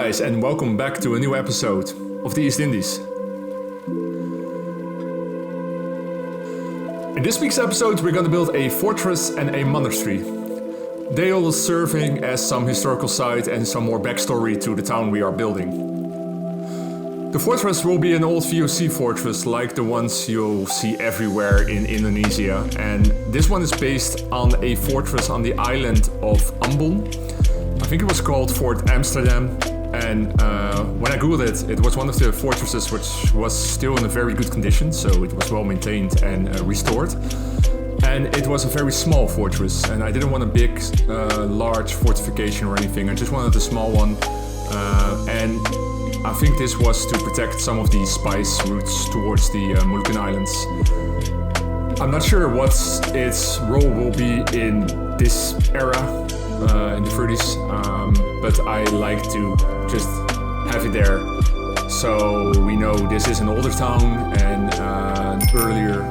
guys, and welcome back to a new episode of the East Indies. In this week's episode, we're going to build a fortress and a monastery. They all serving as some historical site and some more backstory to the town we are building. The fortress will be an old VOC fortress like the ones you'll see everywhere in Indonesia, and this one is based on a fortress on the island of Ambon. I think it was called Fort Amsterdam, and when I googled it, it was one of the fortresses which was still in a very good condition, so it was well maintained and restored. And it was a very small fortress, and I didn't want a big, large fortification or anything. I just wanted a small one, and I think this was to protect some of the spice routes towards the Moluccan Islands. I'm not sure what its role will be in this era, in the 30s, but I like to just have it there. So we know this is an older town, and earlier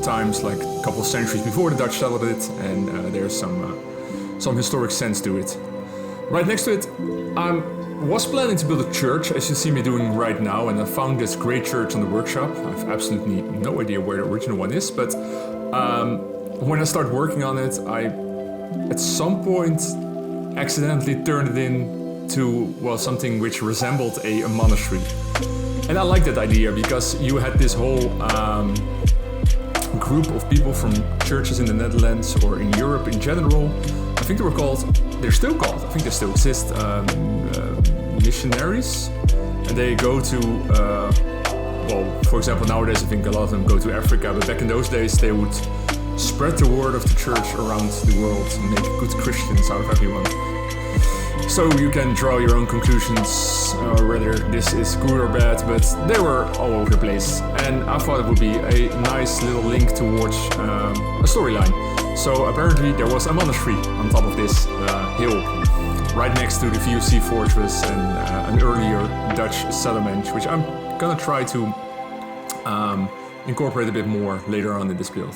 times, like a couple of centuries before the Dutch settled it, and there's some historic sense to it. Right next to it, I was planning to build a church, as you see me doing right now, and I found this great church on the workshop. I have absolutely no idea where the original one is, but when I started working on it, I at some point accidentally turned it into, well, something which resembled a monastery. And I like that idea because you had this whole group of people from churches in the Netherlands or in Europe in general. I think they're still called, I think they still exist, missionaries. And they go to, well, for example, nowadays I think a lot of them go to Africa, but back in those days they would spread the word of the church around the world and make good Christians out of everyone. So you can draw your own conclusions whether this is good or bad, but they were all over the place. And I thought it would be a nice little link towards a storyline. So apparently there was a monastery on top of this hill, right next to the VOC fortress and an earlier Dutch settlement, which I'm gonna try to incorporate a bit more later on in this build.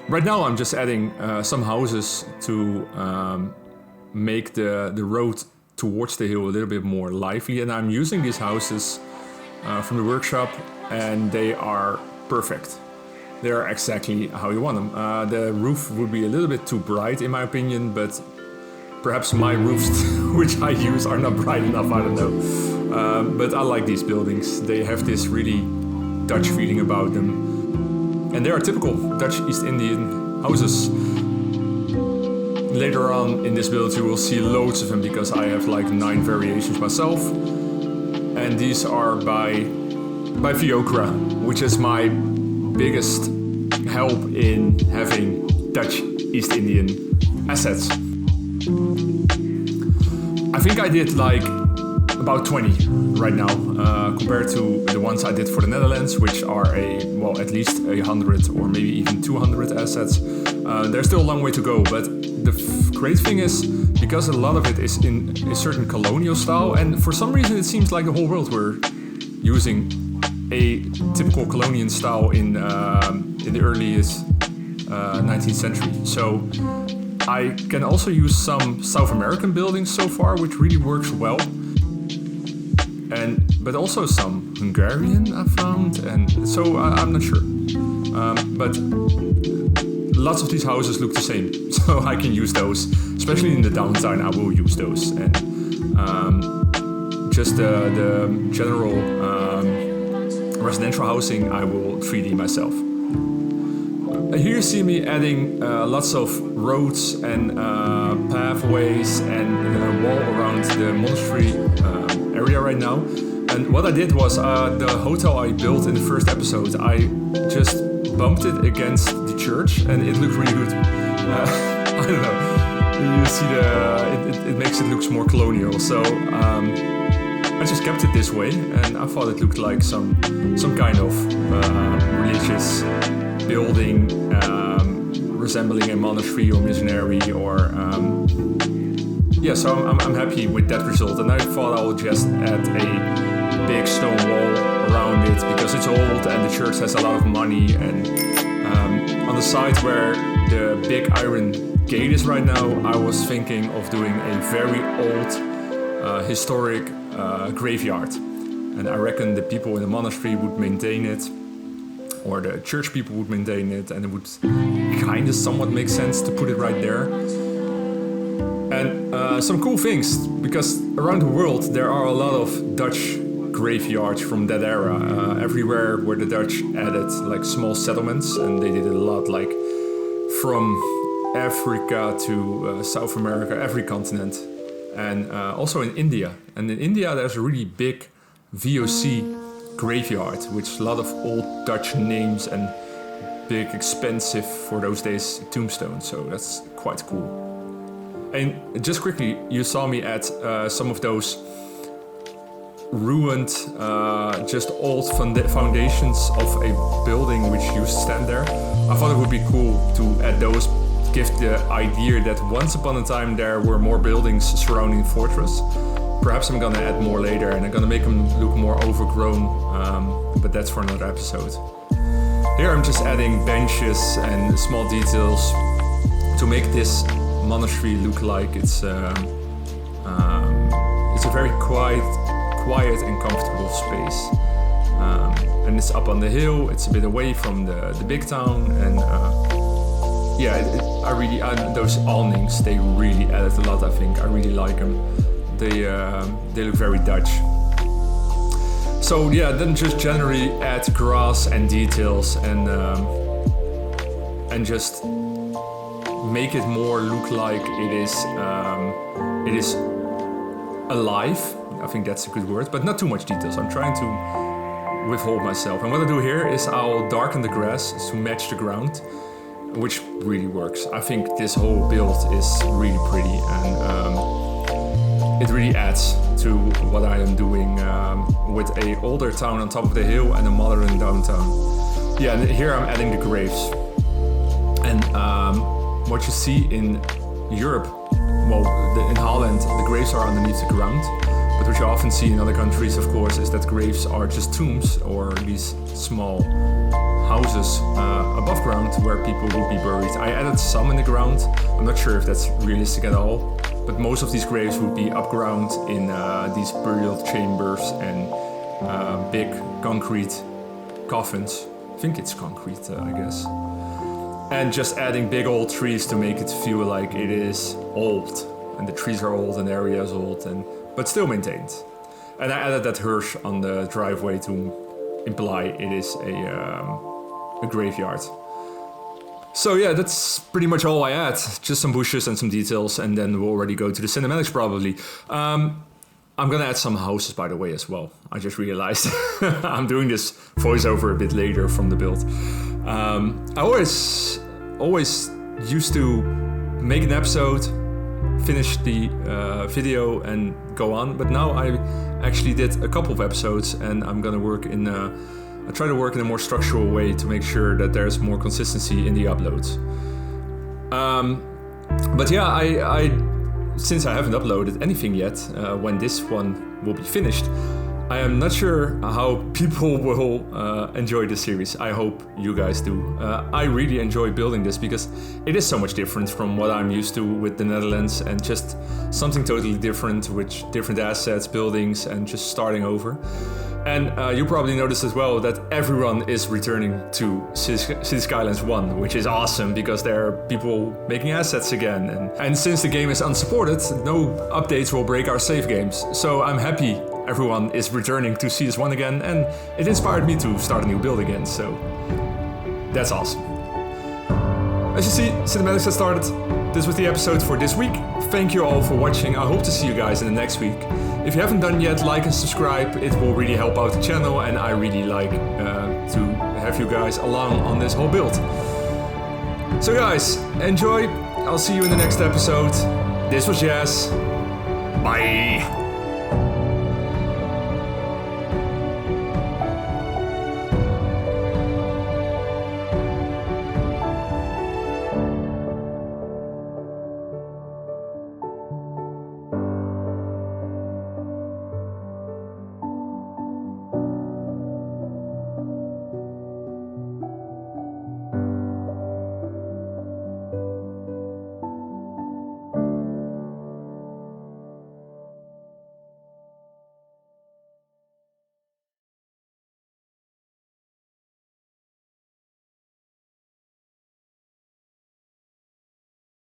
Right now I'm just adding some houses to make the road towards the hill a little bit more lively, and I'm using these houses from the workshop, and they are perfect. They are exactly how you want them. The roof would be a little bit too bright in my opinion, but perhaps my roofs which I use are not bright enough, I don't know. But I like these buildings. They have this really Dutch feeling about them, and they are typical Dutch East Indian houses. Later on in this build you will see loads of them because I have like 9 variations myself, and these are by Fiocra, which is my biggest help in having Dutch East Indian assets. I think I did like about 20 right now compared to the ones I did for the Netherlands, which are at least 100 or maybe even 200 assets. There's still a long way to go, but the great thing is, because a lot of it is in a certain colonial style, and for some reason it seems like the whole world were using a typical colonial style in the earliest 19th century. So I can also use some South American buildings so far, which really works well. But also some Hungarian I found, and so I'm not sure. But lots of these houses look the same, so I can use those. Especially in the downtime, I will use those. And just the general residential housing, I will 3D myself. Here you see me adding lots of roads and pathways and a wall around the monastery area right now. And what I did was the hotel I built in the first episode, I just bumped it against the church and it looked really good. I don't know, you see it makes it look more colonial. So I just kept it this way, and I thought it looked like some kind of religious building resembling a monastery or missionary or so I'm happy with that result, and I thought I would just add a big stone wall around it because it's old and the church has a lot of money, and on the side where the big iron gate is right now, I was thinking of doing a very old historic graveyard. And I reckon the people in the monastery would maintain it, or the church people would maintain it, and it would kind of somewhat make sense to put it right there. And some cool things, because around the world there are a lot of Dutch graveyards from that era, everywhere where the Dutch added like small settlements, and they did it a lot, like from Africa to South America, every continent, and also in India. And in India there's a really big VOC graveyard, which a lot of old Dutch names and big, expensive for those days tombstones, so that's quite cool. And just quickly, you saw me at some of those ruined, just old foundations of a building which used to stand there. I thought it would be cool to add those, give the idea that once upon a time there were more buildings surrounding the fortress. Perhaps I'm gonna add more later, and I'm gonna make them look more overgrown, but that's for another episode. Here I'm just adding benches and small details to make this monastery look like it's a very quiet and comfortable space. And it's up on the hill, it's a bit away from the big town, and those awnings, they really added a lot, I think. I really like them. They look very Dutch. So yeah, then just generally add grass and details, and just make it more look like it is alive. I think that's a good word, but not too much details. I'm trying to withhold myself. And what I do here is I'll darken the grass to match the ground, which really works. I think this whole build is really pretty, and it really adds to what I am doing with a older town on top of the hill and a modern downtown. Yeah, and here I'm adding the graves. And what you see in Europe, in Holland, the graves are underneath the ground. But what you often see in other countries, of course, is that graves are just tombs or these small houses above ground where people would be buried. I added some in the ground. I'm not sure if that's realistic at all. But most of these graves would be up ground in these burial chambers and big concrete coffins. I think it's concrete, I guess. And just adding big old trees to make it feel like it is old. And the trees are old and the area is old, but still maintained. And I added that hearse on the driveway to imply it is a graveyard. So yeah, that's pretty much all I add. Just some bushes and some details, and then we'll already go to the cinematics probably. I'm gonna add some houses, by the way, as well. I just realized I'm doing this voiceover a bit later from the build. I always used to make an episode, finish the video and go on, but now I actually did a couple of episodes, and I'm gonna I try to work in a more structural way to make sure that there's more consistency in the uploads. But yeah, since I haven't uploaded anything yet, when this one will be finished, I am not sure how people will enjoy this series. I hope you guys do. I really enjoy building this because it is so much different from what I'm used to with the Netherlands, and just something totally different with different assets, buildings, and just starting over. And you probably noticed as well that everyone is returning to City Skylines 1, which is awesome because there are people making assets again. And since the game is unsupported, no updates will break our save games. So I'm happy everyone is returning to CS1 again, and it inspired me to start a new build again, so that's awesome. As you see, cinematics has started. This was the episode for this week. Thank you all for watching. I hope to see you guys in the next week. If you haven't done yet, like and subscribe. It will really help out the channel, and I really like to have you guys along on this whole build. So guys, enjoy. I'll see you in the next episode. This was Jazz. Bye.